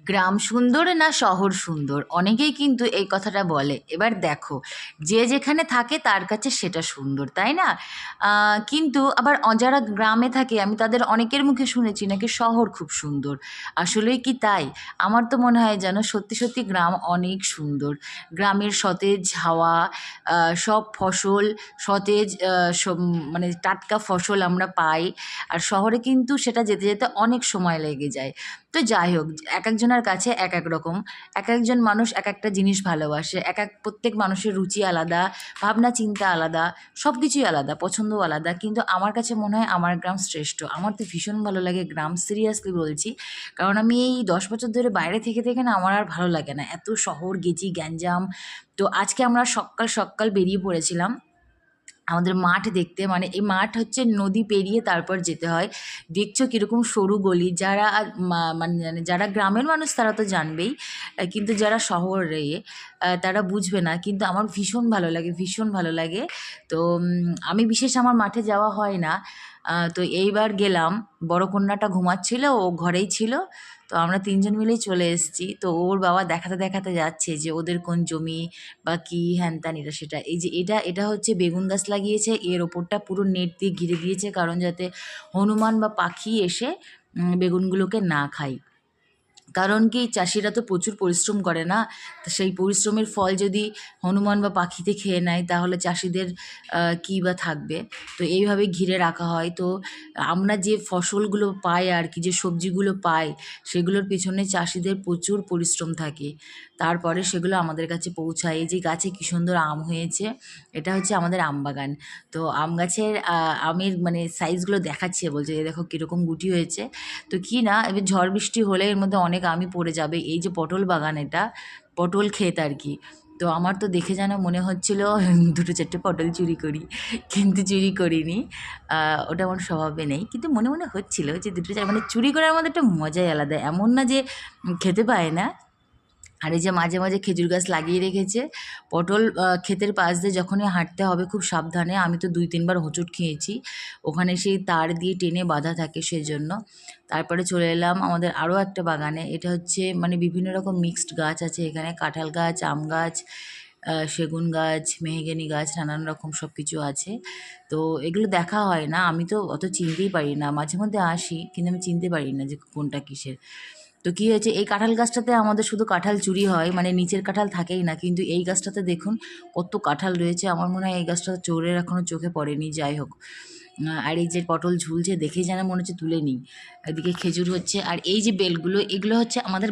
গ্রাম সুন্দর না শহর সুন্দর, অনেকেই কিন্তু এই কথাটা বলে। এবার দেখো, যে যেখানে থাকে তার কাছে সেটা সুন্দর, তাই না? কিন্তু আবার যারা গ্রামে থাকে আমি তাদের অনেকের মুখে শুনেছি নাকি শহর খুব সুন্দর। আসলেই কি তাই? আমার তো মনে হয় যেন সত্যি সত্যি গ্রাম অনেক সুন্দর। গ্রামের সতেজ হাওয়া, সব ফসল সতেজ, মানে টাটকা ফসল আমরা পাই। আর শহরে কিন্তু সেটা যেতে যেতে অনেক সময় লেগে যায়। তো যাই হোক, এক একজনের কাছে এক এক রকম, এক একজন মানুষ এক একটা জিনিস ভালোবাসে, প্রত্যেক মানুষের রুচি আলাদা, ভাবনা চিন্তা আলাদা, সব কিছুই আলাদা, পছন্দও আলাদা। কিন্তু আমার কাছে মনে হয় আমার গ্রাম শ্রেষ্ঠ। আমার তো ভীষণ ভালো লাগে গ্রাম, সিরিয়াসলি বলছি। কারণ আমি এই 10 বছর ধরে বাইরে থেকে থেকে না আমার আর ভালো লাগে না এত শহর গেছি গ্যাঞ্জাম। তো আজকে আমরা সকাল সকাল বেরিয়ে পড়েছিলাম আমাদের মাঠ দেখতে। মানে এই মাঠ হচ্ছে নদী পেরিয়ে তারপর যেতে হয়। দেখছো কীরকম সরু গলি। যারা মানে যারা গ্রামের মানুষ তারা তো জানবেই, কিন্তু যারা শহরে তারা বুঝবে না। কিন্তু আমার ভীষণ ভালো লাগে, ভীষণ ভালো লাগে। তো আমি বিশেষ আমার মাঠে যাওয়া হয় না। তো এইবার গেলাম, বড় কন্যাটা ঘুমাচ্ছিল, ও ঘরেই ছিল। তো আমরা তিনজন মিলেই চলে এসেছি। তো ওর বাবা দেখাতে দেখাতে যাচ্ছে যে ওদের কোন জমি বা কী হ্যান ত্যান এটা সেটা। এই যে এটা এটা হচ্ছে বেগুন গাছ লাগিয়েছে, এর ওপরটা পুরো নেট দিয়ে ঘিরে দিয়েছে, কারণ যাতে হনুমান বা পাখি এসে বেগুনগুলোকে না খায়। কারণ কি, চাষিরা তো প্রচুর পরিশ্রম করে না, তো সেই পরিশ্রমের ফল যদি হনুমান বা পাখিতে খেয়ে নেয় তাহলে চাষিদের কী বা থাকবে। তো এইভাবে ঘিরে রাখা হয়। তো আমরা যে ফসলগুলো পাই আর কি, যে সবজিগুলো পাই, সেগুলোর পিছনে চাষিদের প্রচুর পরিশ্রম থাকে, তারপরে সেগুলো আমাদের কাছে পৌঁছায়। এই যে গাছে কী সুন্দর আম হয়েছে, এটা হচ্ছে আমাদের আম বাগান। তো আম গাছের আমের মানে সাইজগুলো দেখাচ্ছে, বলছে এই দেখো কীরকম গুটি হয়েছে। তো কি না, এবার ঝড় বৃষ্টি হলে এর মধ্যে অনেক আমই পড়ে যাবে। এই যে পটল বাগান, এটা পটল ক্ষেত আর কি। তো আমার তো দেখে যেন মনে হচ্ছিল দুটো চারটে পটল চুরি করি, কিন্তু চুরি করিনি। ওটা আমার স্বভাবে নেই, কিন্তু মনে মনে হচ্ছিল যে দুটো মানে চুরি করার মধ্যে একটা মজাই আলাদা। এমন না যে খেতে পায় না। আর এই যে মাঝে মাঝে খেজুর গাছ লাগিয়ে রেখেছে। পটল ক্ষেতের পাশ দিয়ে যখনই হাঁটতে হবে খুব সাবধানে। আমি তো 2-3 বার হোঁচট খেয়েছি, ওখানে সেই তার দিয়ে টেনে বাঁধা থাকে সেজন্য। তারপরে চলে এলাম আমাদের আরও একটা বাগানে। এটা হচ্ছে মানে বিভিন্ন রকম মিক্সড গাছ আছে এখানে, কাঁঠাল গাছ, আম গাছ, সেগুন গাছ, মেহগনি গাছ, নানান রকম সব কিছু আছে। তো এগুলো দেখা হয় না, আমি তো অত চিনতেই পারি না। মাঝে মধ্যে আসি কিন্তু আমি চিনতে পারি না যে কোনটা কিসের। তো কী হয়েছে, এই কাঁঠাল গাছটাতে আমাদের শুধু কাঁঠাল চুরি হয়, মানে নিচের কাঁঠাল থাকেই না। কিন্তু এই গাছটাতে দেখুন কত কাঁঠাল রয়েছে। আমার মনে হয় এই গাছটা চোরের এখনও চোখে পড়েনি। যাই হোক, আর এই যে পটল ঝুলছে দেখেই যেন মনে হচ্ছে তুলে নিই। এদিকে খেজুর হচ্ছে, আর এই যে বেলগুলো, এগুলো হচ্ছে আমাদের